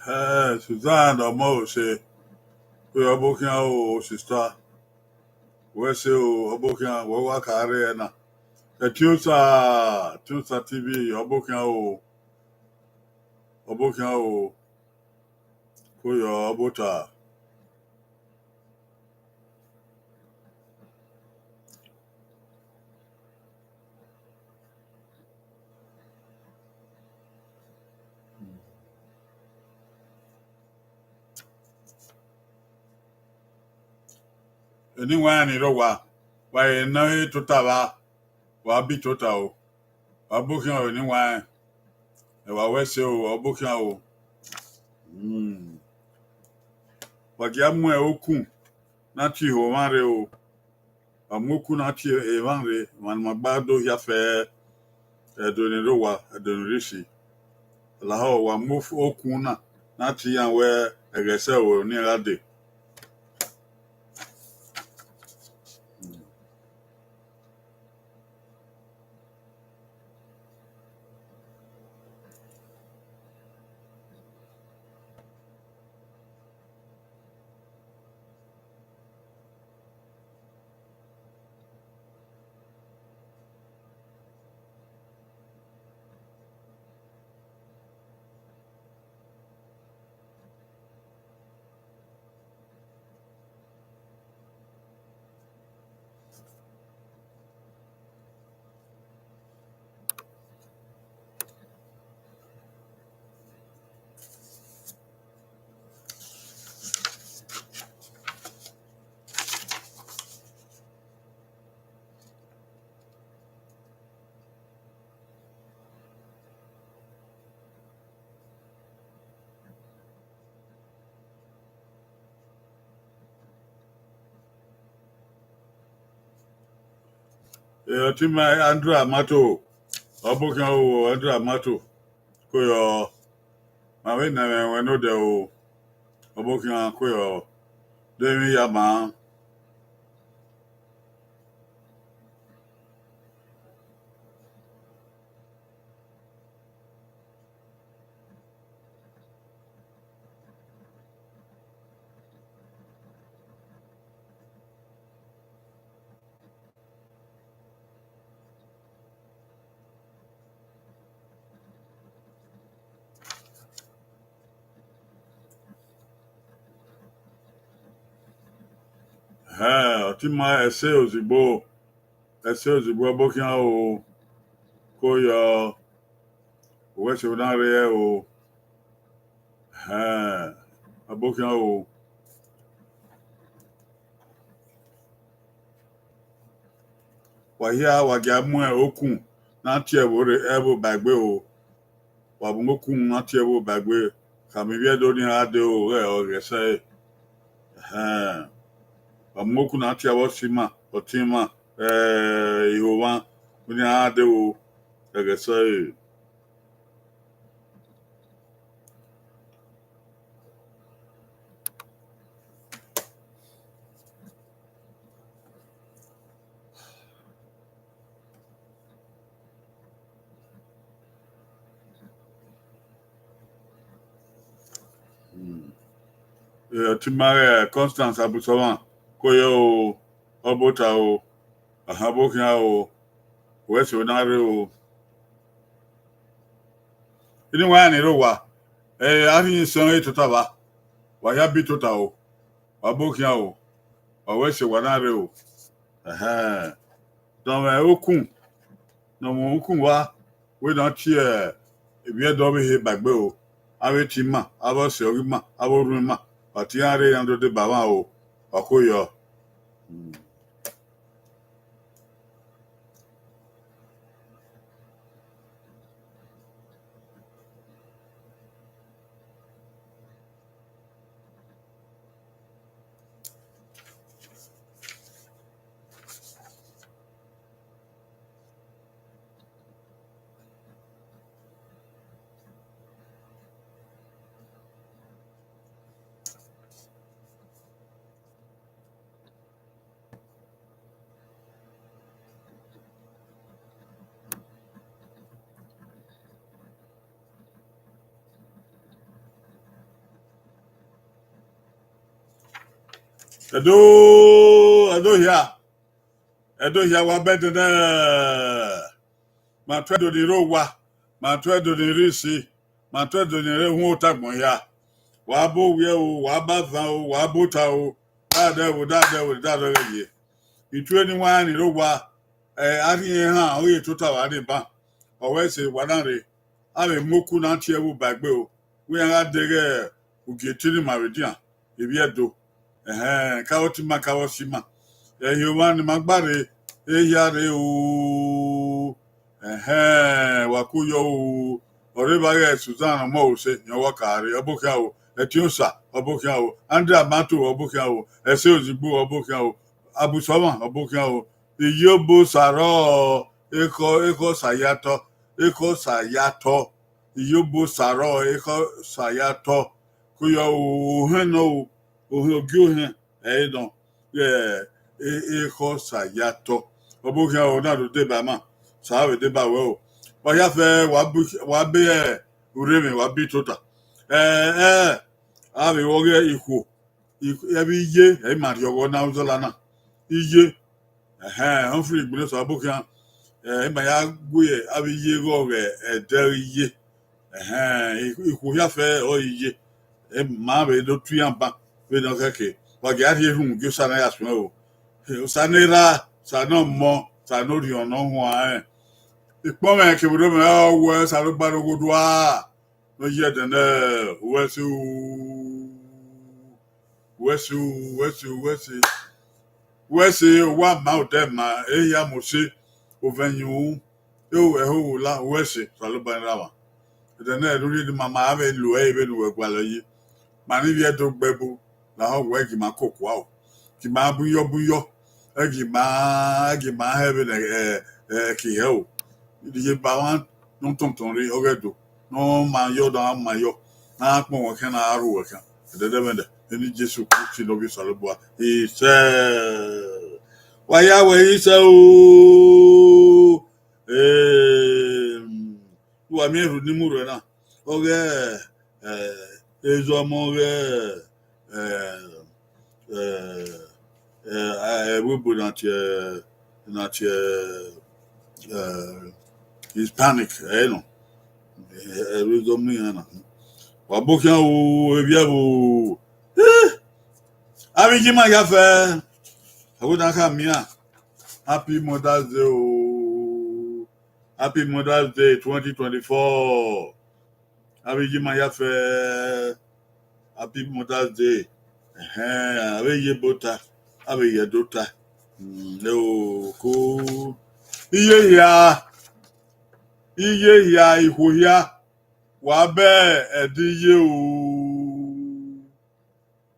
Suzanne or Mo say, we are booking our sister. We say, booking our work area. A Tusa TV, or booking our Ibota. Anyone in Rowa, why no Totava, or be total, or booking or anyone, or West or booking our. Wagiamu Oku, not you, Mario, or Moku, not you, Evanre, one Mabado Yafe, Donirowa, Donrishi. Laho, one move Okuna, not you, and where a Gessel near a day. Tima Andrew Amato, or booking Andrew Amato, Koyo, my way never went no de or booking on Koyo, Demi Yama. Tima a sales booking out Koyo, West Unaria, a booking out. Wahia Wagiamu Oku, not here would ever bagway, Wabumoku, not here would bagway. Camivia don't have the or say, Wamoku, not here was Sima, or Tima, you want when you had the, like I say, Timare Constance Abusawan, Koyo, Obota, a Habokia, West Unario. Anyway, I know I didn't say to Tava, why have been total, Wabokia, or West Unario. Don't Okun, no Mokun wa, we don't hear if you don't be here back below. I will Tima, I will Sorima, I will Rima, but Tiare under the Bavao, or Koyo. Edo here wa better ma twedo ni rowa ma twedo ni risi ma twedo ni re hu tagbon ya wa bo we o wa ba van o wa bota o da ye itu ni wa ni rowa ari ha o ye tota wa ni ba o we se wa na re ave moku na tie wo bagbe o we ya dege ugetiri maridia ebi edo ka otima ka osima Yohan magbare eyare o wakuyo o orebare Susan mo se yan wakare obokia o etiosa obokia o Andrea Mato obokia o ese ozigbo obokia o abusoma obokia o iyobo saro eko sayato iyobo saro eko sayato kuyo o heno o ogio hen don eko sayato obokia o na do deba ma sa we deba we o wa ya fe wa be ureme wa bi tota ave woge iku ya bi ye e ma yogo na uzola na iye on free gbule so abokia ma ya gwe ave ye go ge de iye iku ya fe o iye ma be do tuyamba we no keke wa ga ri hu gyo sana ya so o sanera sano mo sanori ono ho ipo me ke bodo me wo salo gbaro godwa no ye de na wesu wa ma o de ma ya mo se ovenyu ho la wesi salo banra de na lori di mama ave lo be no gwa lo yi ma ni bi do gbebu la ho we ki ma kokwa o ki ma buyo agi ma have ki ho di ba wan no ton ri ogedo no ma yo da ma yo na pon wo kan aru wo kan de bende ni Jesu Christ no bi saloboa he said wa ya we isa o wa mi ru ni muro na oge ezo mo we put not Hispanic, no. We go me na. Wa bokia o ebia o. Abi jima ya fe. Agoda ka mi a. Happy Mother's Day o. Happy Mother's Day 2024. Abi jima ya fe. Happy Mother's Day. Abi Ibota. Abi Ibota. No ko. Iye ya ihoya wa be ediye o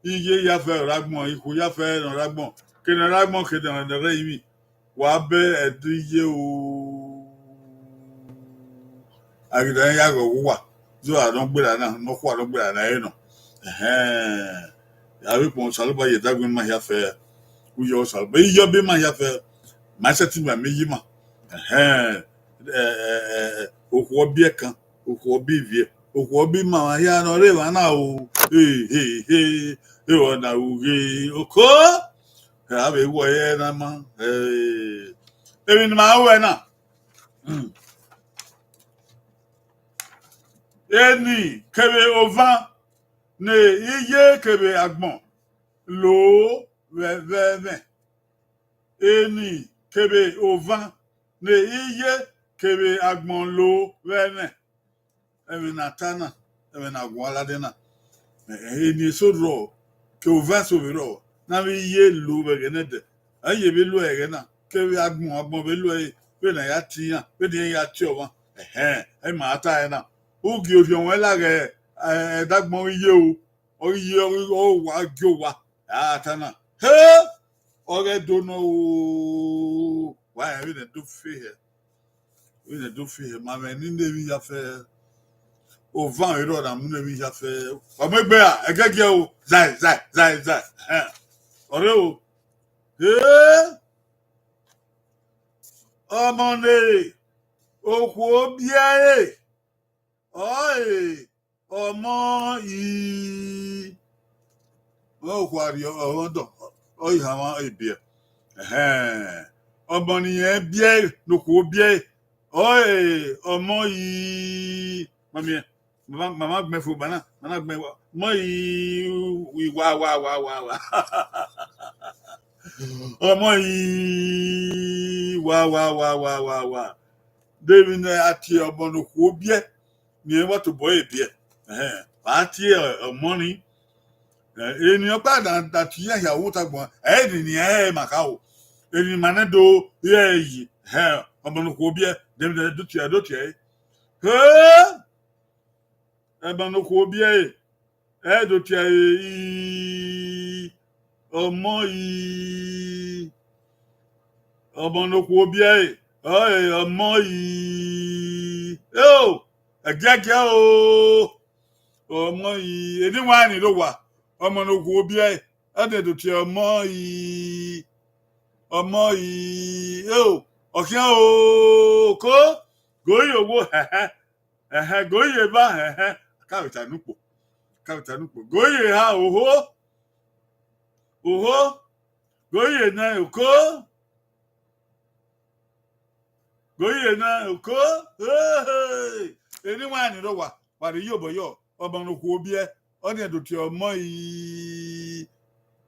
iye ya fe ragbon ihoya fe ragbon kene ragbon kede na re yi wa be ediye o agida ya go wa zo adon gbera na no kwa don gbera na e no ya bi pon saloba ye dagun ma ya fe uyo saloba iyo be ma ya fe ma seti ma me yi ma okwo bie kan okwo bi vie okwo bi ma ya no re wa na o e o na uge oko ha be wo ye na ma ebi ni ma wo na eni kebe ovan ne iye kebe agbon lo ve eni kebe ovan ne iye kebe agbon lo vene emi natana emi na gwala dena eni so ro ke ovan so ro na mi iye lo vegenede aye be lo egena kebe agbon be lo e be na ya tiyan be de ya ti owan e ma ta e na ogi ofi won la ge dagbon iye o iye o wa gyo wa atana Oghe don't know why we do fear. We do fear. My man in the via fair. O van euro da mun vi ja fe. O me gbe a egege o zai. Ore o. O monde. O ko biare. Oi. O mo yi. O ko ari o do. Oi hawa ebie. Oboni ebie no ko bie. Oi, omo yi. Mama gbe fu bana. Mama gbe mo yi wa. Omo yi wa. David na ati obono ko bie. Ni what to boy ebie. Ati money. Ènìyàn padà that year ya wo tagbon ni makao eni manedo ye omonoko bie dem do tia omonoko bie do tia omonoko bie omo yi agaga omo yi eni wa ni lo wa ọmọ n'okwu obi ẹ adẹdọtì ọmọ yìí ọkìá kó gòyè owó gòyè bá káwìtà nùpò gòyè ha òhó gòyè náà òkó ẹni wọn àná lọ wà wàrí yóò bọ yọ ọmọ n'okwu obi ẹ. On est d'autres moi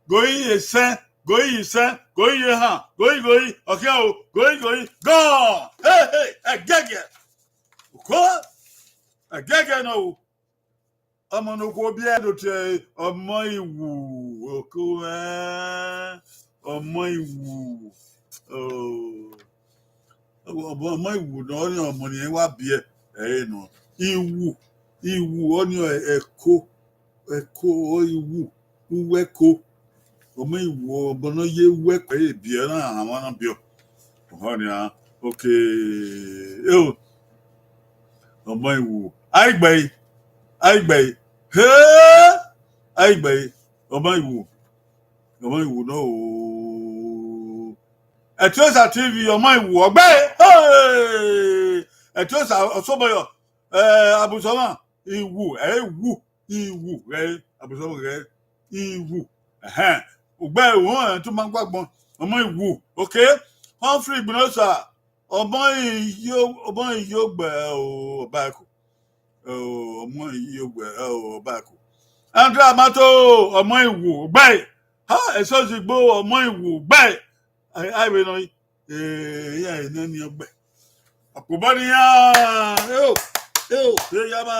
goyi saint goyi ha goyi OK goyi go hey agege quoi agege no amono ko bia d'autres omo iwu oko omo iwu omo iwu no ni omo ni wa bie no iwu oni eko iwu uweko omo iwu obono ye weko ebie na àwọn na bio ohonia okay omo iwu aigbe aigbe omo iwu no Etiosa TV omo iwu ogbe Etiosa osoboyo abusoma iwu abusoma iwu ugbe won tún máa gbàgbọ́n ọmọ ìwù okay Humphrey Gbinosa ọmọ iyo gbe ọbaako ọmọ iyo gbe ọbaako Andrew Amato ọmọ ìwù gbe eso sigbo ọmọ ìwù gbe aiwe no ya ni ogbe akobaniya yama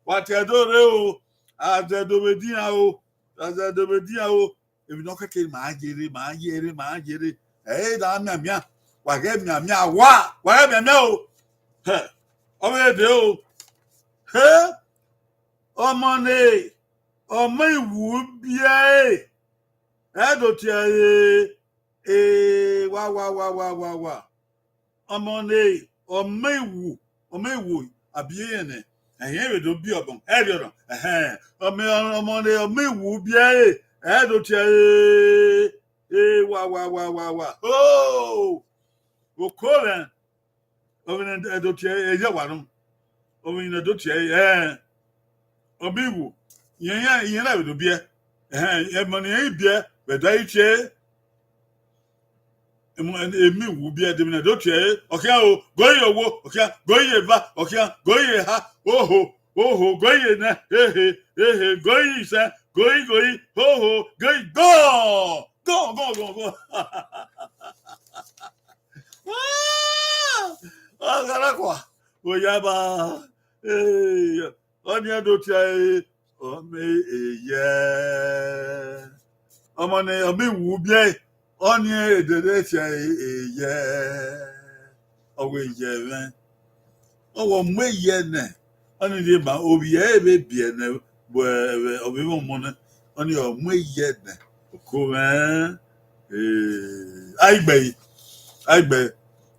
wati adore o azedomedia o ebi no keke ma jere da miamia wa ge miamia wa miamia o o me de o ọmọ ne ọmọ ìwù bie do ti wa ọmọ ne ọmọ ìwù abie ne ẹ̀yìn èdò bí ọ̀bọ̀n ẹ̀rì ọ̀rọ̀ ọmọ ni ọmọ ìwù bí ẹ̀ẹ́dò tí wà òkó rẹ̀ ọmọ ẹ̀dò tí ẹ̀yẹ wà nù ọmọ ẹ̀dò tí ọmọ ìwù ìyẹn náà èdò bí ẹ̀mọ ni ẹ̀yìn bí ẹ̀dọ̀ ayé tí èmi ìwù bí ẹ̀dẹ̀mí ẹ̀dọ̀ tí ọ̀kíá o gòyè owó ọ̀kíá gòyè bá ọ̀kíá gòyè ha oho goyi na goyi sa goyi goyi go agara kwa oyaba oni ado ti o me eye ọmọ ni omi wu bie oni edede ti eye owo eye ren owo mo eye ne oni di ma obi ebe bie ne bo obi mo ne oni o mo eye ne ko aigbe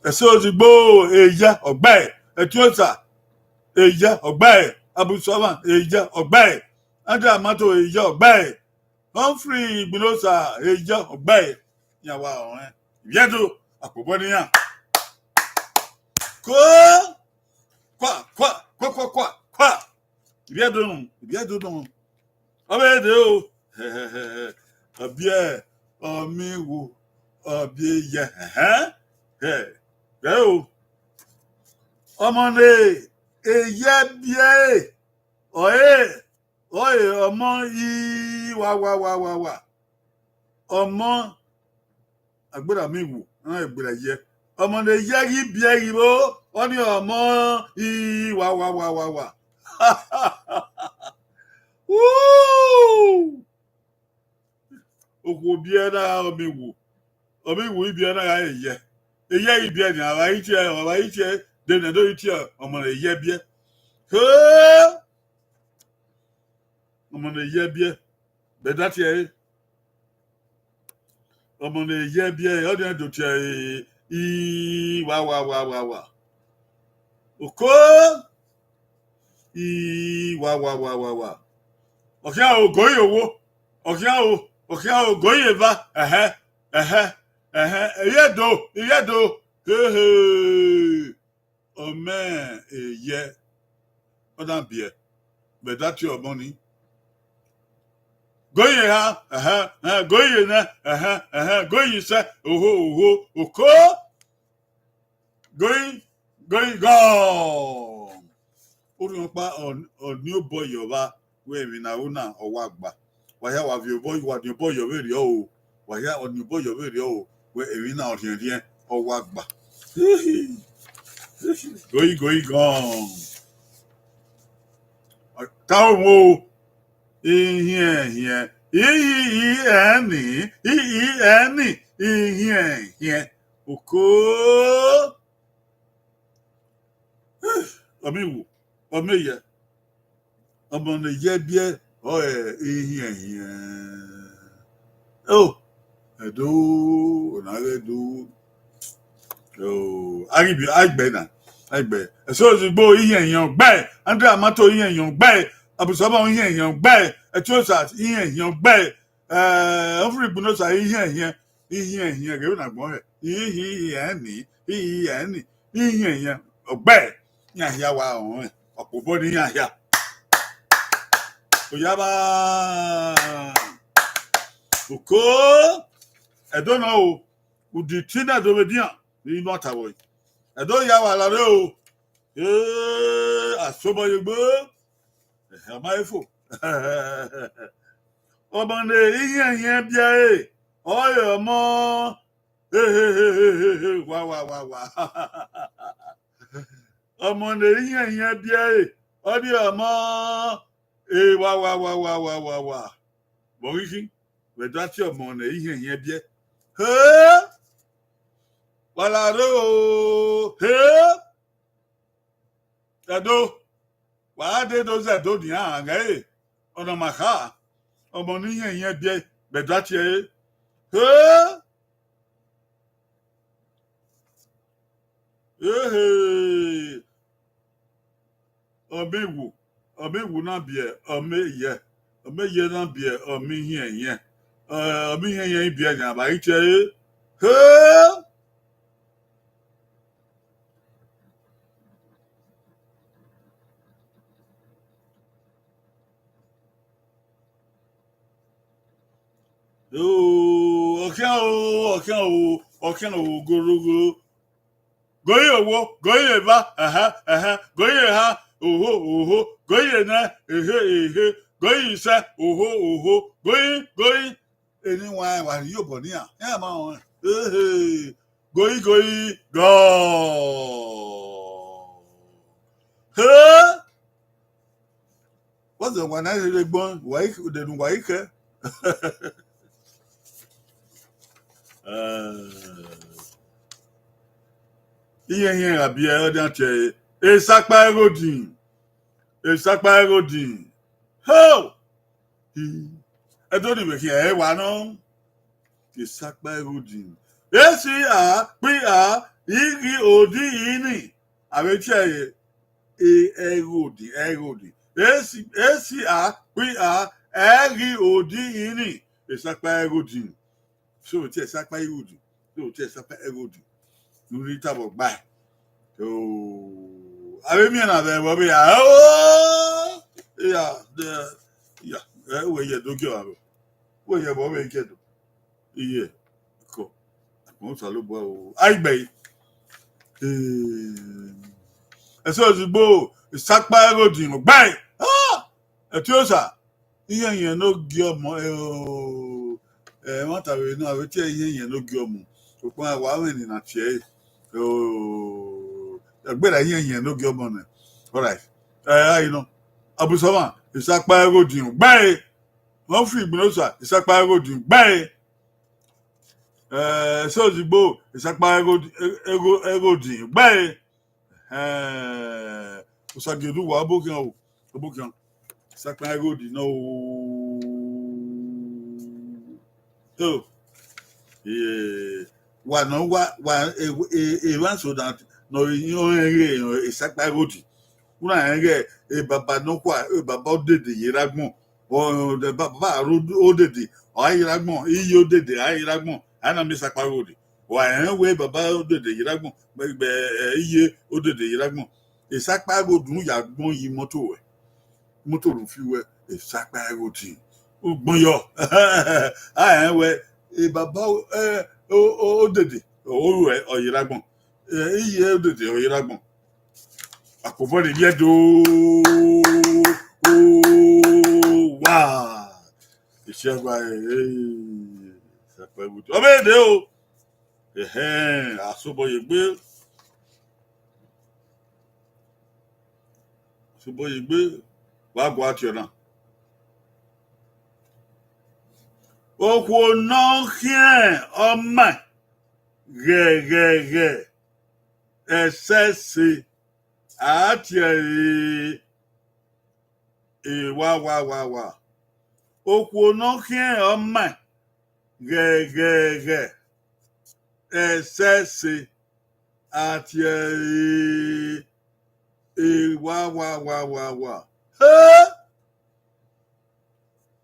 eso ozigbo eya ogbe Etiosa eya ogbe Abusoma eya ogbe Andrew Amato eya ogbe Humphrey Gbinosa eya ogbe yawa ọ̀rẹ́ ìyẹ́dù àpòbọ́ níyàn kó kwa ìbíẹ́dù nù ọbẹ̀ èdè o Abia omiwu obiye go omone eye bie oye omo yi wa omo agbera miwu na agbera ye omone ye yi bie yi bo oni omo yi wa Woo! Okwo bie na omiwu ibie na ga eye ibie ni aba itie de na do itie omone eye bie he omone eye bie be that ye omone eye bie o de do tie I wa oko I wa okia o goyi owo okia o goyi va iye do he Amen. Yeah. Odan bie. But that's your money. Go ye ha. Go ye na. Go ye say. Oko. Going gone. Orunpa on new boy yoba. We mi na una owagba. Waya wa your boy wa new boy your very o. Waya on new boy your very o. We mi na odien owagba. Going gone. Táwọn wo ihe oko omiwu omeye ọmọ na ye bie ihe oh edo na edo oh agbe so ozugbo ihe yan gbe andre amato ihe yan gbe abusaba ihe yan gbe etiosa ihe yan gbe ofri bunosa ihe ge na gbon he ihe yan ogbe yan ya wa ohun opobo ni yan ya oyaba oko edo na o udi tina do median ni not avoid edo ya wa lare o asobo yegbo amaefo ọmọdé ihe bịa ọyọ mọ wa ọmọdé ihe bịa ọdị ọmọ wa bọrịsị wedati ọmọdé ihe bịa walaro edo wàá dé dózẹ tó ní àgẹ ọ̀nà màkà ọmọ níyẹn yẹn bíẹ bẹ̀dá tiẹ̀ ọmọ ìwù náà bíẹ ọmọ ìyẹ náà bíẹ ọmọ ìyẹn yẹn bíẹ ní àbáyé tiẹ̀ ọkàn o gorogo goye owo goye va goye ha oho goye na goye isa oho goye eni wa yo bo ni a ya ma won goye go what's the one I really born why the why ke ihe abia ọdịa che esakpa erodin ho edoni be here wa no esakpa erodin igi odi ini abeche erodin egi odi ini esakpa erodin so ti esakpa erodin nuri tabo gba abe mi na be bo be ya we ye dojo aro wo ye bo we kedo iye ko mo sa lo bo o ai gbe eso ozugbo isapa rodi mo gbai eti osa ihe yen no gi omo wọ́n tàbí inú àwọn tí ẹ̀yìn yẹn ló gé ọmọ òpin àwọn àwọn ènìyàn tiẹ̀ ẹgbẹ́ra ẹ̀yìn yẹn ló gé ọmọ náà alright àyìnà àbùsọ̀mà ìsapá ẹ̀rọ̀dìyàn gbáyé wọ́n fi ìgbìmọ̀sà ìsapá ẹ̀rọ̀dìyàn gbáyé sọ́ọ̀dìgbò ìsapá ẹ̀rọ̀dìyàn gbáyé ọ̀sàgẹ̀dù wà abókìàn ìsapá ẹ̀rọ̀dìyàn náà so wa no wa one so that no yin isapa rodi una ere baba no kwa baba odede yiragbon o de baba odede o yiragbon iye odede ayiragbon ana mi sapa rodi wa we baba odede yiragbon gbe iye odede yiragbon isapa rodun yagbon yi moto ru fi we isapa rodi gbọ́nyọ̀ bàbá òdèdè òru ẹ̀ ọ̀yẹ́rágbọ̀n iye òdèdè ọ̀yẹ́rágbọ̀n àkọ́fọ́ lè yẹ dòó wá ìṣẹ́gun ṣàpẹ̀wùtò ọmọ èdè o àṣọbọyè gbé wàá gbọ́ àti ọ̀nà. Okwo no hien ọma gẹgẹgẹ ẹsẹsẹ àti wá okwo no hien ọma gẹgẹgẹ ẹsẹsẹ àti wá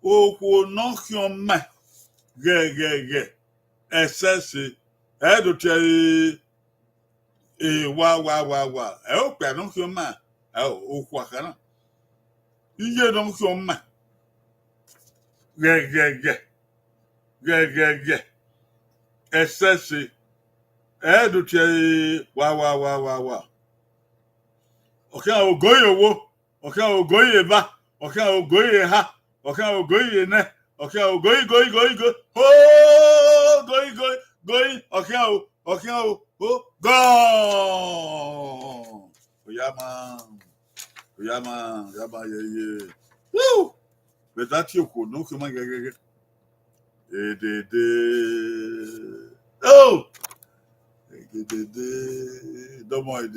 okwo no hien ọma gẹgẹgẹ ẹsẹsẹ ẹdùtẹ wá ẹ ó pẹ àná kí ọ máa ẹ òkú àkàrà iye náà kí ọ máa gẹgẹgẹ ẹsẹsẹ ẹdùtẹ wá ọkẹ ògóyè owó ọkẹ ògóyè bá ọkẹ ògóyè ha ọkẹ ògóyè nẹ. Okay, oh, go, oh, going, okay, oh, go. Yama, yeah. Woo! But that's you could no come again. Oh! Domo,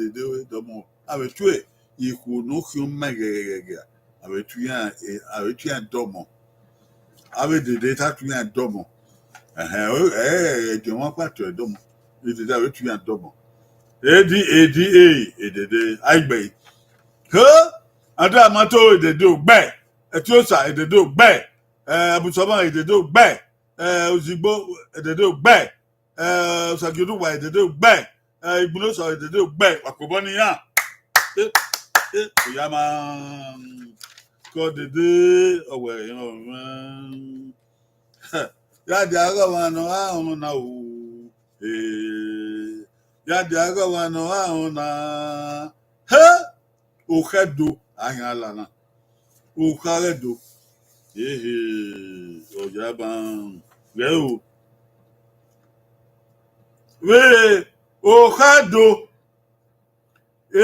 domo. I will do it. You could no come again. I will try and domo. Avec des détails, tu viens d'homme. Tu m'as pas tué d'homme. Il disait, avec tu viens d'homme. Et dit, aïe, bay. Que? André Amato, et des deux, bay. Et tu ça, et des deux, bay. Aboussama, et des deux, bay. Ozibo, et des deux, bay. Sagidou, et des deux, bay. Ibounos, et des deux, bay. Wakobonia. Yama. Kọ́dédé ọ̀wẹ̀ yáàdì agọ́wà náà àrùn náà o yáàdì agọ́wà náà àrùn náà òkèdò àyàn àlànà òkàrèdò ọ̀jà bá rẹ̀ o wéè òkèdò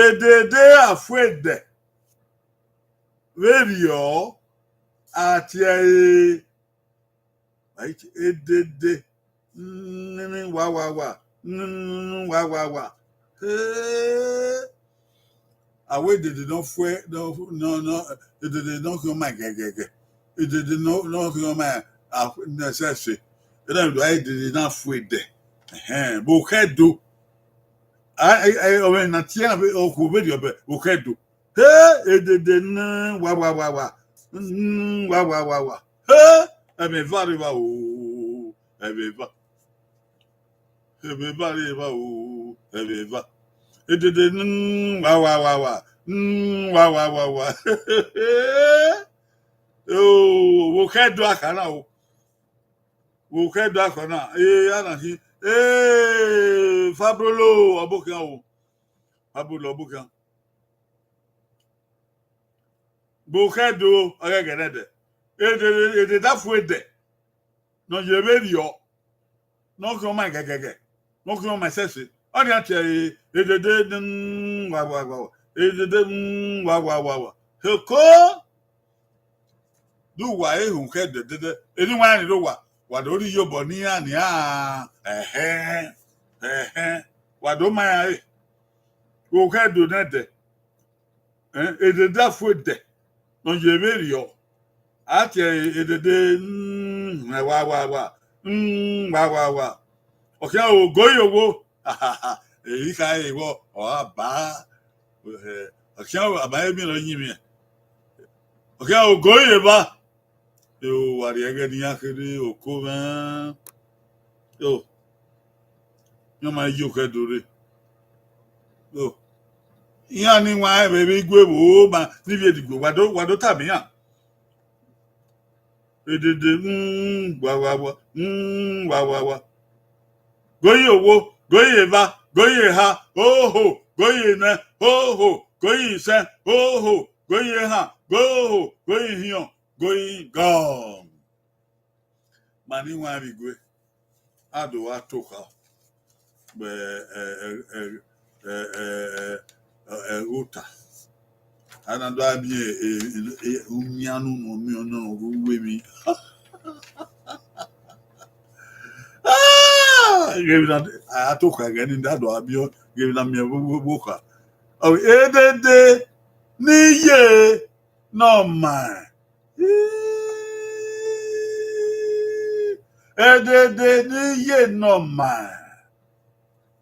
èdèdè àfúèdè. Radio àti edede wá àwọn èdèdè náà fún ẹ náà èdèdè náà kí wọn máa gẹgẹgẹ èdèdè náà kí wọn máa nẹsẹsẹ èdèdè náà fún èdè bó kẹdò ọmọ ìnà tí ọkọ òbẹdì ọbẹ bó kẹdò. Edede wá ẹ̀mí va rí wa o ẹ̀mí va rí wa o ẹ̀mí va edede wá wo kẹ́dùn àkàrà o wo ke do akona ana si fabrolo obukan o fabrolo obukan bo ke do agagere de e da fu de no je be rio no ko ma gagage no ko ma sese o de ati wa ko do wa ehun ke de eni wa ni do wa do ri yobo ni ani wa do ma ya wo ke do na de da fu de no je be rio ati wa okay o goyowo èyí ka ìwọ ba okay o abaye mi lo yin mi okay o goyeba yo wari ege ni akere oko gan yo ma yo ke dore yo iya ni wa be igwe wo ma ni bi edigbo wado tabi yan edede wa goyi owo goyi eba goyi ha oho goyi ne oho goyi se oho goyi ha goho goyi hion goyi gone mani wa bigwe ado wa toka be uta ana do abi umianu no mi ono ruwe mi give na atoka again in that do abi give na mi boka oh edede niye no man edede niye no man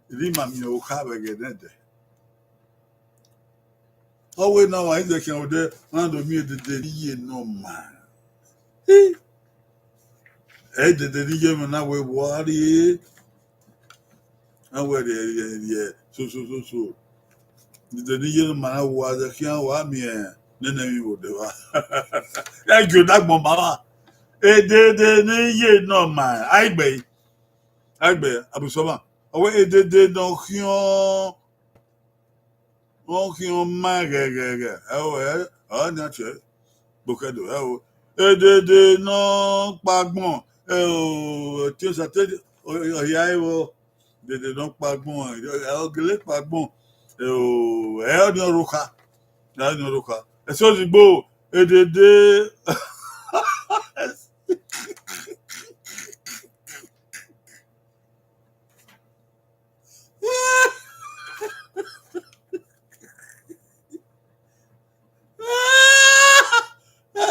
rima mi o ka begede always now I say can ode man do mi edede niye no man edede niye me na we wari and where so the niye man wa the kian wa mi nene mi wo de wa ya jo dagbon mama edede niye no man agbe abusoba owe edede no kion ma gege o na che bokedo o edede no pagbon o ti o sa te o ya ewo dede no pagbon o gele pagbon o ni oruka so digbo edede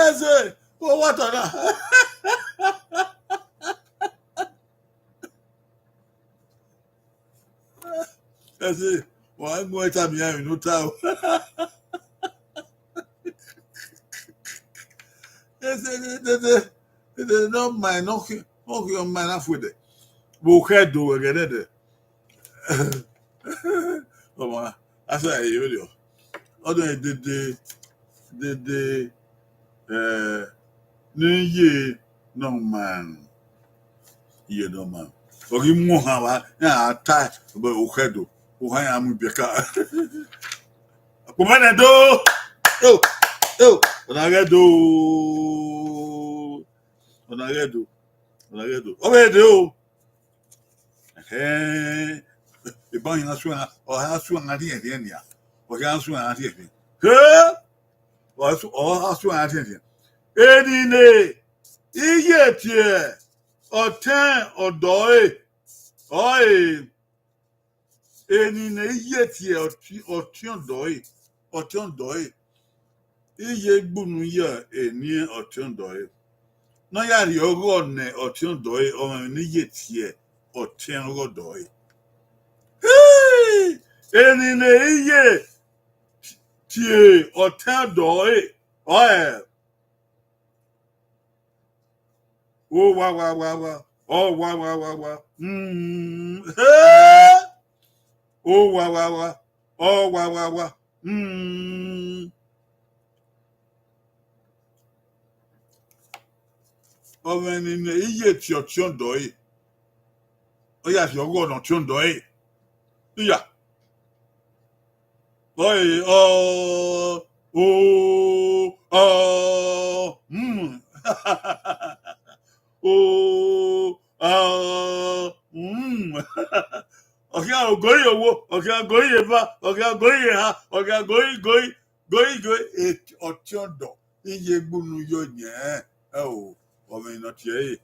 ese o wata na ese wa mo eta mi ya no ta o ese de no my no your man afude bo kedo egede o ma asa e yo odo edede niye no man iye no man ogi mu ha wa na ata bo okedo o ha ya mu beka ko mane do onagedo o be de o ìbọn yìí lásùn ọ̀hásùn àti ẹ̀dẹ̀ ẹ̀nìyà ọ̀hẹ́ àsùn àti ẹ̀dẹ̀ ọ̀hásùn àti ẹ̀dẹ̀ ẹni ní iye tiẹ̀ ọ̀tẹ́n ọ̀dọ́ ẹni ní iye tiẹ̀ ọ̀tẹ́n ọ̀dọ́ iye gbùnú yẹ ẹni ọ̀tẹ́n ọ̀dọ́ náà yàrá ọgọ́ ọ̀nà ọ̀tẹ́n ọ̀dọ́ ọmọ ní iye tiẹ̀ ọ̀tẹ́n ọ̀dọ́ eni na iye tie otendo o wa o wa o wa Oven in the yet your chondoi. Oh, yes, you're going on chondoi. Yeah. Oi, Okay, I'll go your okay, I'll go your okay, I'll go your okay, I'll go it or chondo. Iye bunu yo nye. Oh, I mean not ye.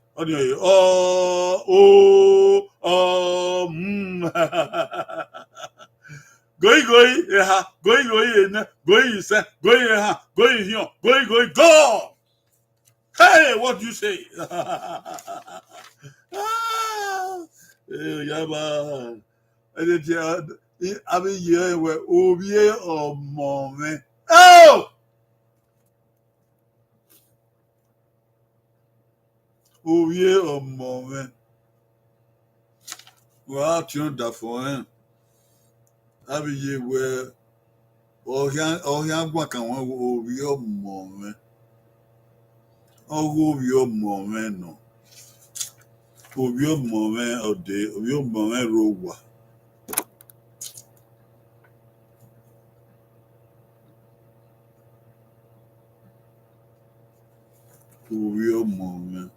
Goi, yeah, goi, say, goi, ha, goi, here, go. Hey, what do you say? Yaba. I mean, yeah, we're over or moment. Oh, over or moment. Well, tune that for him. I mean, yeah, we're all young one can want over your moment. Oh, over your moment, no. Over your moment of day, over your moment, rowa. Over your moment.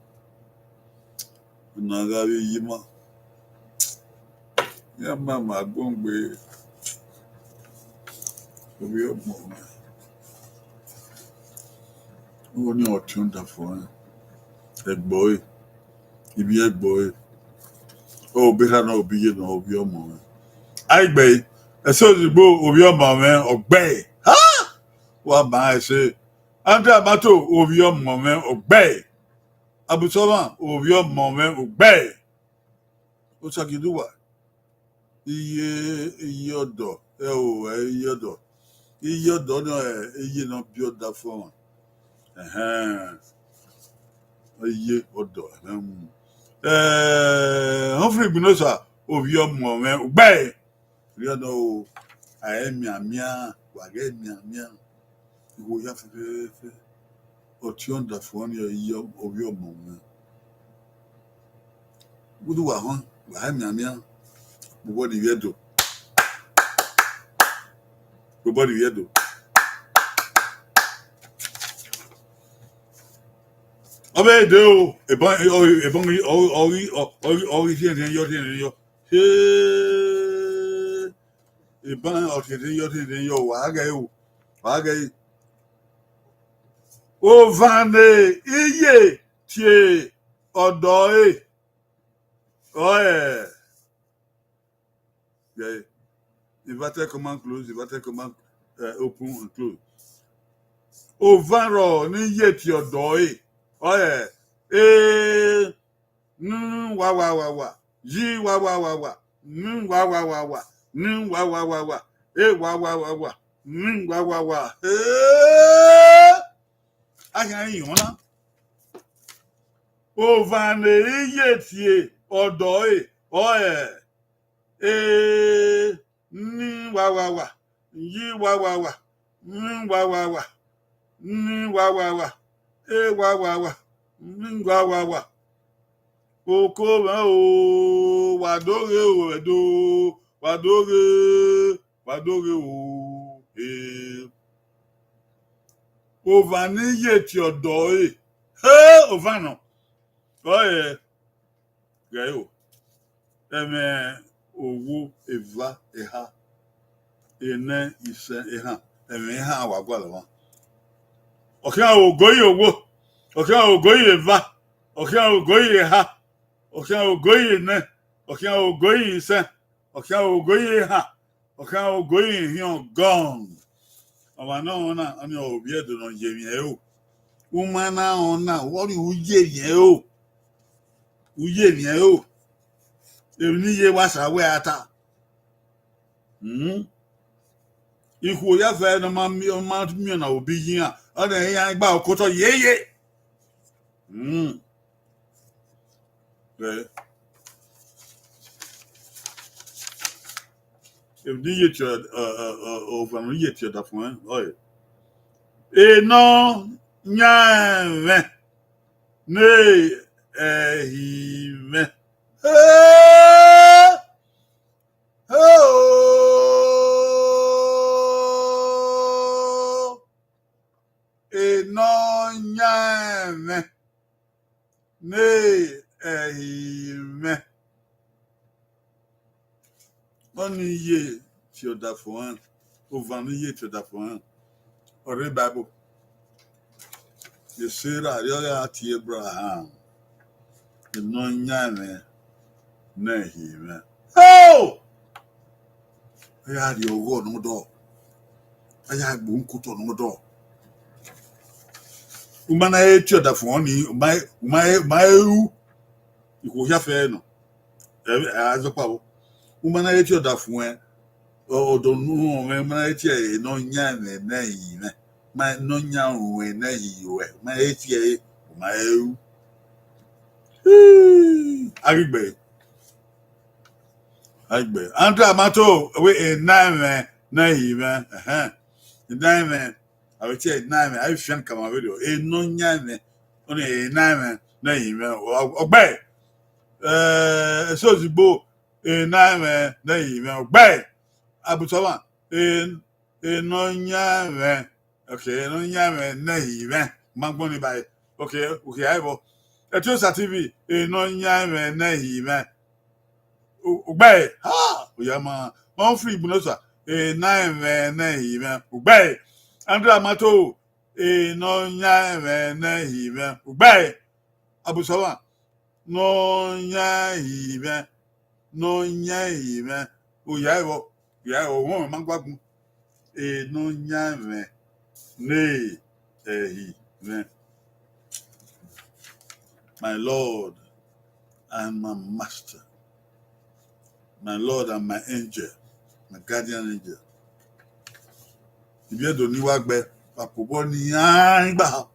Nagabi Yima. Yeah, Mamma, Gombe. Over your moment. Oh, no, tune that for him. A boy. If you're a boy. Oh, better not be in of your moment. I bay. I saw the book of your moment or bay. Ha! What may I say? Under a matter of your moment or bay. Abusoma of your moment or bay. What's I can do what? Your door. Oh, your door. Your door, you know, build that phone. Ye odo. Humphrey Binosa of your moment. Bay. You know, I am mia, wage mia. You have to or tune the phone of your moment. Good one, I am mia. What do you do? Nobody you do. Abe do a bang all here in your a bang out in your wage. O vane iye tie odoe. Oh yeah. Yeah. Inverted command close, inverted command open and close. O vanro ni iye tie odoe. Oh yeah. Wa. Yi wa. Wa. Wa. Wa. Wa. Wa. Aya yin wona. O vane iye tie odoe. Oh yeah. Wa. Yi wa. Wa. Wa. Wa. Wa. Oko o wadoge o edo wadoge o ovaniye ti odo ovano oye gayo eme owo eva eha ene ise eha eme eha awagwala wa oke ogoyi owo oke ogoyi eva oke ogoyi eha oke ogoyi ne oke ogoyi ise oke ogoyi ha oke ogoyi hion gong ọba náà wọn náà ní òbí ẹdùn náà yẹmi ẹ o wọn náà wọn náà wọn rí wúyẹ yẹn o wúyẹ yẹn o èmi níye wá sàwẹ ata ikú oyáfẹ ẹni máa mìíràn náà òbí yín à ọdẹ ẹyà gbà ọkọtọ yéye. If you get your over you get your that one, oh yeah. No, nya ne ehime. Oh, enonyame ne ehime. Only ye to the phone, over ye to the phone, or a Bible. You see that you're at Abraham, enonyame ne ehime. Oh! I had your word no door. I had bunkuto no door. Umana echo da phone, my, you could have fair no. As a power. Umana echo da phone, or don't know when I tell you, no yan and nay, my no yan when nay, my 8 my Agbe. Andra Mato, away a 9 nay, man. The 9 I would say 9 I shan't come a video. A no yan, only a 9 nay, obey. So the bow a 9 nay, obey. Abutawa, a no yan, okay, no yan, nay, Magboni by, okay, I will. A truth at TV, a no yan, nay, obey. Ha! Yama, one free bunosa, a 9 nay, obey. Andra Mato, a no yan, nay, obey. Abusawa, no yan, no yan, Uyavo, Yao, Mangwabu, a no yan, nay, my Lord and my Master, my Lord and my angel, my guardian angel. If you don't know what be, Papuboni, Yangba.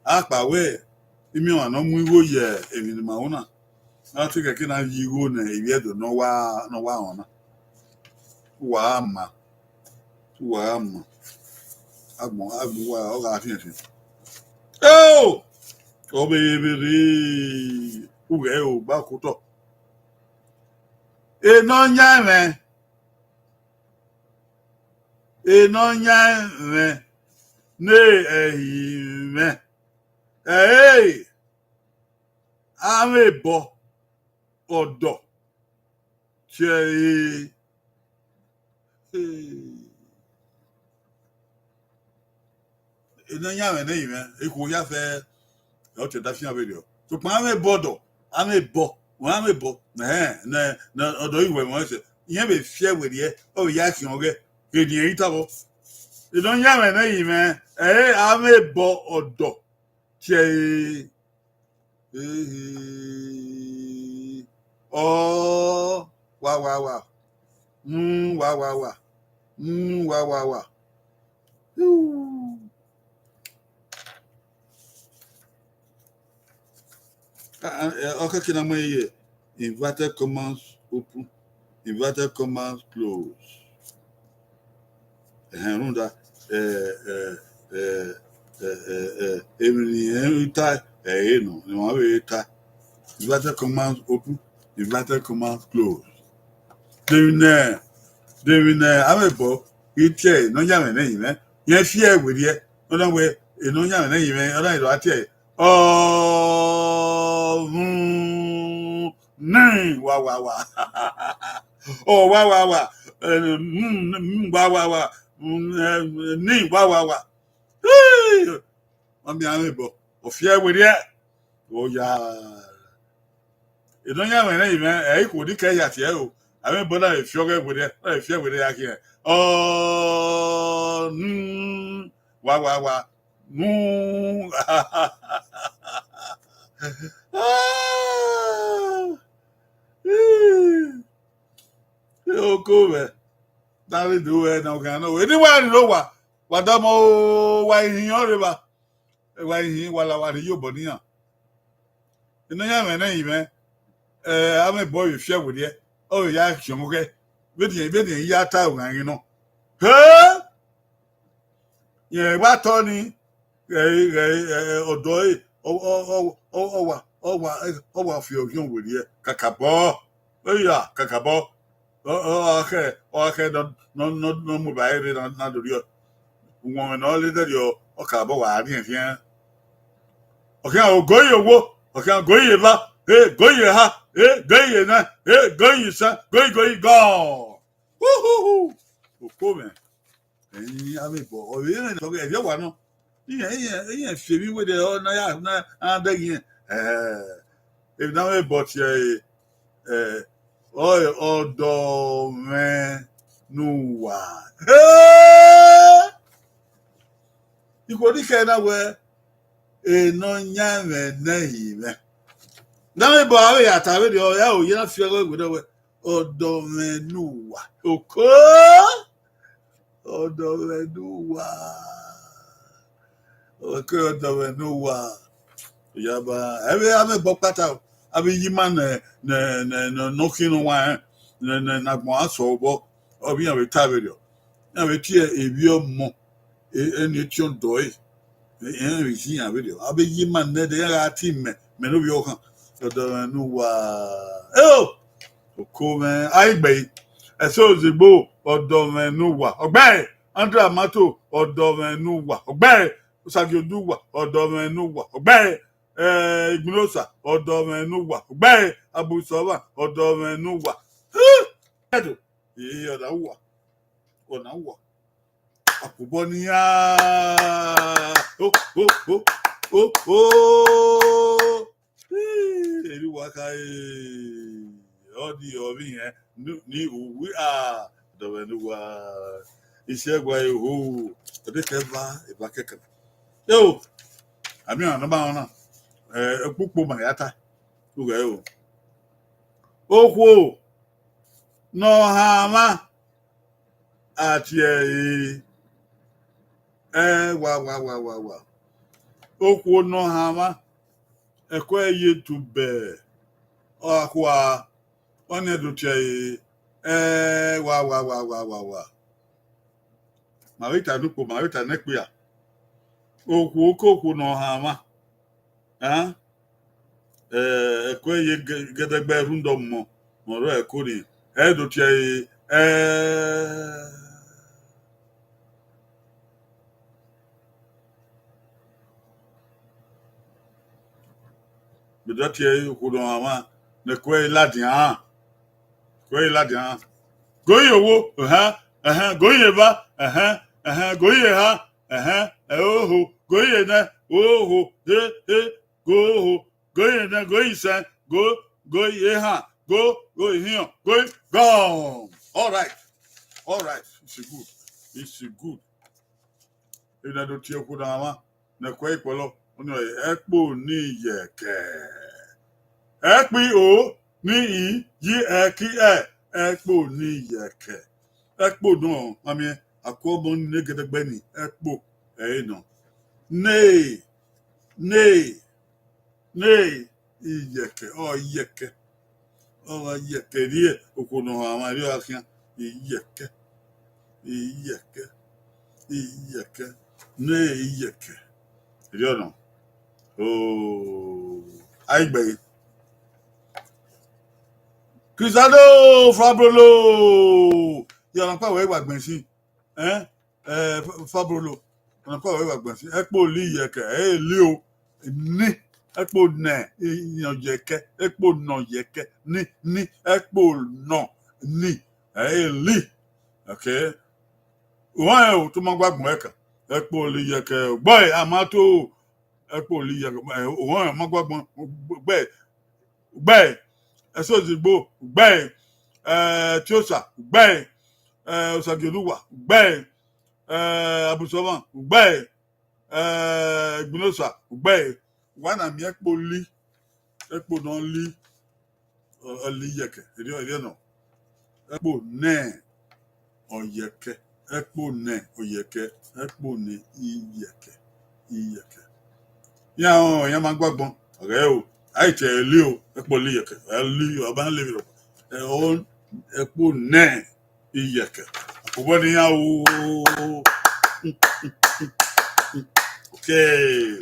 Akpawe, imi wa no mu iwo ye emi ma wona. Na take ke na yi wo na ewie do no wa ona. Wa ama. Agbon wa o ga fin. Oh! Obebere. Uwe o ba ko to. Eno nya me ne ehime. Hey! Amebo odo. Che eno nya me ne ehime. Eku ya fe o te da fi video. So pa amebo do. Amebo. Wọ́n á mẹ́bọ̀ na ọ̀dọ̀ ìwé wọn ṣe ìyẹn bẹ̀ fi ẹ̀wẹ̀ díẹ̀ ó yá kí wọ́n gẹ́ kéde èyí tàbọ̀ ìdánwò náà yìí mẹ́ á mẹ́bọ̀ ọ̀dọ̀ ṣe ọ́ wá Okay, can I make inverted commas open, inverted commas close. And that every time, no every time. Inverted commas open, inverted commas close. Then I'm a boy. You say no young man, yes, here with you. No way, no young man, I tell you. Oh, wow. Oh, wow. Wow. Wow. I'm amiable. Of fear with you. Oh, yeah. You don't have any man. I could declare at you. I mean, but I feel with it. I feel with it here. Oh, wow. Cool. That do it now. Anyone know what why he river? Why he while you bonia? You know, man, I'm a boy you share with you. Oh, yeah, okay. With you, ya town, you know. yẹn bá tọ́ ni ọ̀dọ́ ọwà fi òhìn wòlí ẹ̀ kàkàbọ́ ẹ̀yà kàkàbọ́ ọ̀kẹ́ nọ mú báyìí rí náà lórí ọ̀ wọn náà lé dẹ́rì ọkàbọ̀ wà á ní ẹ̀fíẹ́ ọ̀kẹ́ ògóyè owó ọ̀kẹ́ ògóyè bá góyè ha góyè náà góyè sán góyè gọ́ọ̀ òkú mẹ́ ẹ̀yin abẹ́bọ̀ ọ̀rẹ́ yẹn lọ́kẹ́ ẹ̀fẹ́ wà náà ìyẹn fèmí wéde ọ náà dẹ́yìn ẹ̀ náà wẹ́ bọ̀ tiẹ̀ ọ̀dọ̀ mẹ́nu wà ìkòríkẹ́ náà wẹ́ ẹ̀nà nyàmẹ̀ náà yìí mẹ́ náà wẹ́ bọ̀ àwọn ìyàtọ̀ àwọn èdè ọ̀yá òye náà fi ọgọ́ ìgbẹ́ náà wẹ́ ọ̀dọ̀ mẹ́nu wà òkó ọ̀dọ̀ mẹ́nu wà òkè ọ̀dọ̀ mẹ́nu wà ìyàbá ẹ̀rẹ́ amẹ́bọ̀ pátá o àbí yí má nọ́kínú wa nàgbọ̀n aṣọ ọ̀bọ̀ ọ̀bí yàn wẹ́ tábìlì ọ̀ yàn wẹ́ tí èbí ọmọ ẹni tí ó ń dọ̀ ẹ̀ ẹ̀yìn rẹ̀ sí yàn wẹ́ àbí yí má nẹ́ẹ̀dẹ̀ yàrá àti mẹ́nu bí ọkàn ọ̀dọ̀ mẹ́nu wà òkú mẹ́ àìgbẹ́ ẹ̀sọ́ òzìgbò ọ̀dọ̀ mẹ́nu wà ọ̀gbẹ́ Andrew Amato ọ̀dọ̀ mẹ́nu wà ọ̀gbẹ́ Sagiodu wà ọ̀dọ̀ mẹ́nu wà ọ̀gbẹ́ Ignosa ọ̀dọ̀ mẹ́nu wà ọ̀gbẹ́ Abusọba ọ̀dọ̀ mẹ́nu wà ẹ̀dọ̀ èyí ọ̀nà wà àkùbọ̀ níyà èyí wà ká ọdí ọbí yẹn ní òwú ọ̀dọ̀ mẹ́nu wà iṣẹ́ ẹgbẹ́ ihò ọdẹ́kẹ́bá ìbá kẹ́kẹ́ yóò àmì ọ̀nà bá wọn náà púpọ̀ màyátà lóga yóò okwu n'ọhama àti wà okwu n'ọhama ẹ̀kọ́ ẹ̀yẹ tùbẹ̀ ọ̀kwa ọ̀nẹ́dùtẹ̀ wà marita nukwu marita nekpia okwu n'ọhama ẹ̀kọ́ ẹ̀yẹ gẹ́dẹ́gbẹ́ rúndọ̀ mọ̀ mọ̀rọ̀ ẹ̀kọ́ ni ẹ̀ẹ́dùtẹ̀ bidọ́tẹ̀ okwu n'ọhama n'ẹ̀kọ́ ẹ̀yẹ ládìá goyè owó goyè bá goyè ha oho goyè na oho goho goyè na goyè sàn goyè ha goyè hiàn goyè gone. All right it's good ìdádó tí okwu náà wá n'ẹ̀kọ́ ìpọlọ ọ̀nà ẹ̀pọ̀ ní yẹ̀kẹ́ ẹ̀pì o ní yí ẹ̀kí ẹ̀pọ̀ ní yẹ̀kẹ́ ẹ̀pọ̀ náà àmì àkọ́bọ̀ ní gẹ́gẹ́gbẹ́ ní ẹ̀pọ̀ ẹ̀yìn náà nee iyẹ̀kẹ́ iyẹ̀kẹ́ rí ẹ̀ okwu náà àwọn àríwá akíyàn iyẹ̀kẹ́ nee iyẹ̀kẹ́ rí ọ̀nà àìgbẹ̀yìn Cruzado Fabrolo yàrá pàwọ́ ẹ̀wà gbẹ̀nsìn Fabrolo yàrá pàwọ́ ẹ̀wà gbẹ̀nsìn ẹ̀pọ̀ lì yẹ̀kẹ́ lì o ní ẹ̀pọ̀ nẹ̀ ìyànjẹ̀kẹ́ ẹ̀pọ̀ nà yẹ̀kẹ́ ní ẹ̀pọ̀ nà ní lì okay wọ́n ẹ̀ o tó máa gbàgbọ́n ẹ̀ka ẹ̀pọ̀ lì yẹ̀kẹ́ gbọ́ ẹ̀ àmàtó ẹ̀pọ̀ lì yẹ̀kẹ́ wọ́n ẹ̀ máa gbàgbọ́n gbẹ́ ẹ̀sọ́ òzìgbò gbẹ́ tíọ́sà gbẹ́ Sagioduwa gbẹ́ Abusọba gbẹ́ Ignosa gbẹ́ wọ́n àmì ẹ̀pọ̀ náà lì ọ̀lì yẹ̀kẹ́ èdè náà ẹ̀pọ̀ nẹ̀ ọ̀yẹ̀kẹ́ ẹ̀pọ̀ nẹ̀ ọ̀yẹ̀kẹ́ ẹ̀pọ̀ nẹ̀ iyẹ̀kẹ́ yíyan àwọn èèyàn máa gbàgbọ́n ọ̀rẹ́ o àìtẹ̀ ẹ̀lí o ẹ̀pọ̀ lì yẹ̀kẹ́ ẹ̀lí ọba ń lè rọ̀ ẹ̀pọ̀ nẹ̀ iyẹ̀kẹ́ Uboni ya okay.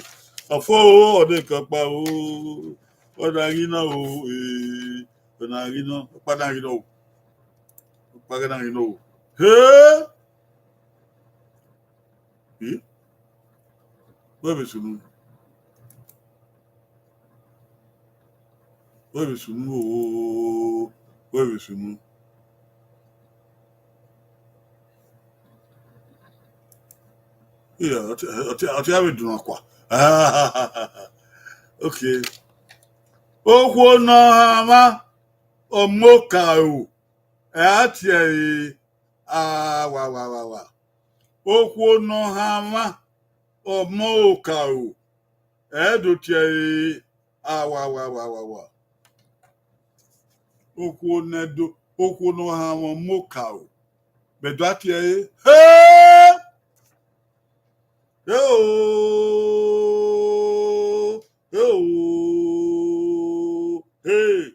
Afo ode kapa o. Odagina o Odagina Padagina o. Padagina o. Hey! Where is you? Where is you? Where is you? Yeah, I'll tell you do aqua. Okay. Okwo no hama omoka o. Atie wa. Okwo no hama omoka o. Edotie wa. Okwo no hama omoka o. Bedoatie hey! Yo! Hey!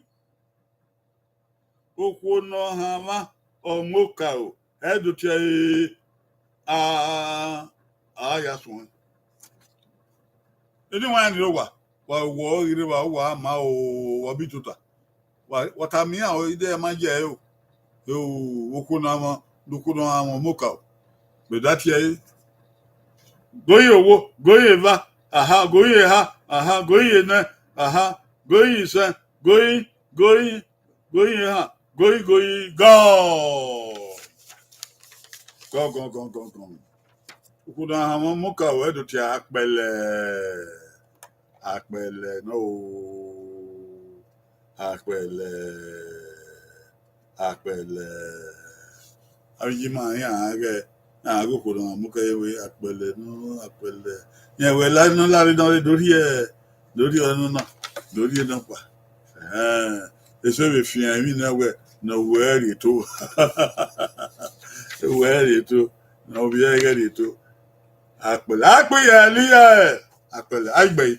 Okwo no hama omoka o. Edotie ya so. Any one you wa wo ire wa ma o wa bituta. What I mean o ide ma je o. Yo okwo no hama omoka o. Be that here goyi owo, goyi eva, aha, goyi ha, aha, goyi ne, aha, goyi se, goyi ha, goyi, go. Go. Ukuda hama muka wedo ti akpele, no, akpele. Ayima ya age. Go for them, okay, we akpele, no, akpele. Yeah, well, I know Larry don't do here. Do you know what? It's very few. I mean, nowhere it too. Where it too. No, we are ready to. Akpele, Akpele.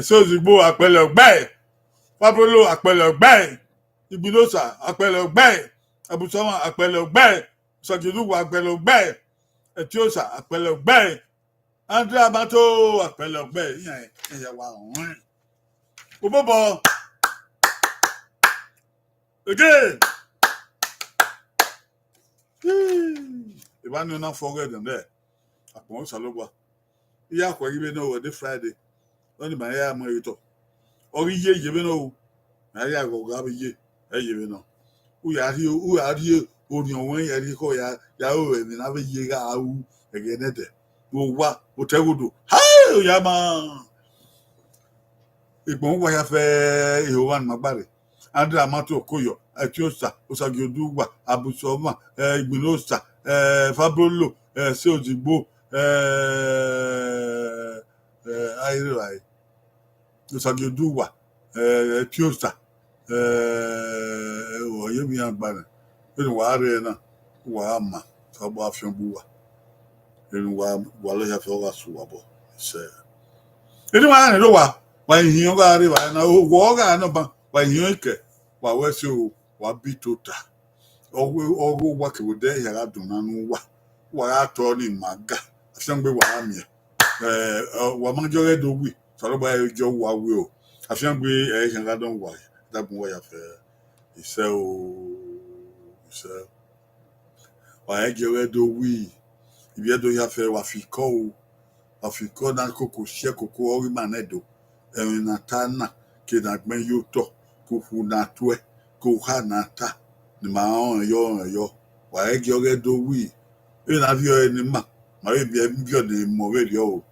So the boy akpele ogbe. Pablo akpele ogbe. Ibota akpele ogbe. Abusama akpele ogbe. Sagiluwa akpele ogbe. Etiosa akpele ogbe. Andre Amato akpele ogbe. Yan wa won. Obobo. Again. If I do not forget them there. Akpon salogwa. Iya kwa gibe no the Friday. Only my ya mo ito. Ori ye gibe no. Na ya go ga be ye. E gibe no. U ya ri ori onwe ya ri ko ya o emi na be ye ga awu egenete. Wo wa o tegudu. Ha ya ma. Ìgbọ̀n wáyà fẹ́ ìhòòhàn magbáre Andre Amato Okoyo Etiosa Osagioduwa Abusoma Igbinosa Fabrolo Seojigbo Airai Osagioduwa Etiosa Oyemi Agbana ẹni wàá rẹ náà wàá mà fọgbà àfihànbùwà ẹni wàá lọ́yà fẹ́ wà sùn wà bọ̀ ṣe ẹni wàá rẹ ló wà. Wa hiyo ga ri wa na wo ga no ba wa hiyo ke wa wese o wa bitota ogo wa ke wode ya ga dun na nu wa ato ni maga afengbe wa ami wa ma jore do wi so ba e jo wa wi o afengbe e ya ga don wa da bun wa ya fe ise wa e jore do wi ibi e do ya fe wa fi ko na koko she koko ori manedo Natana Kidagme Yuto Kuhunatwe Kuhanata the Maon yo why Gioge do we in a view any ma maybe a the Moredio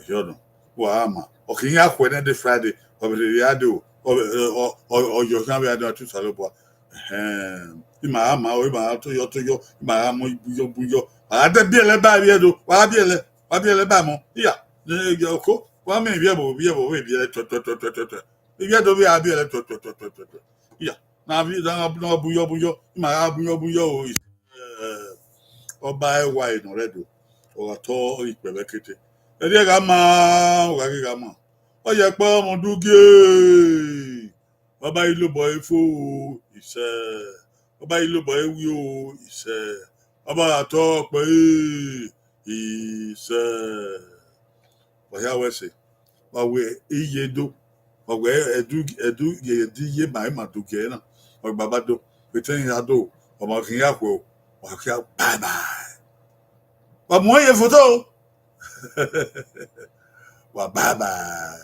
Jordan Wama okay when the Friday or the Riado or your family to Salobo Imama or Ima to yo Imamo Buyo I had be a lebario Wabiele Bamo yeah Yoko. Well, maybe I will be able to be a to. If you don't be a to. Yeah. Now, if you don't have no buyo, my buyo is or buy a wine already or a tall equivocate. A dear gamma, Wagama. Oh, yeah, Pom do gay. What by you, boy, fool? He said, Oba ilo boy yo ise. Oba talk boy ise. But here we say. But we iye do. But we edu ye di ye mai ma do ke na. But baba do. We ten ya do. Oba kin ya ko. Wa kia bye bye. But mo ye photo. Wa bye bye.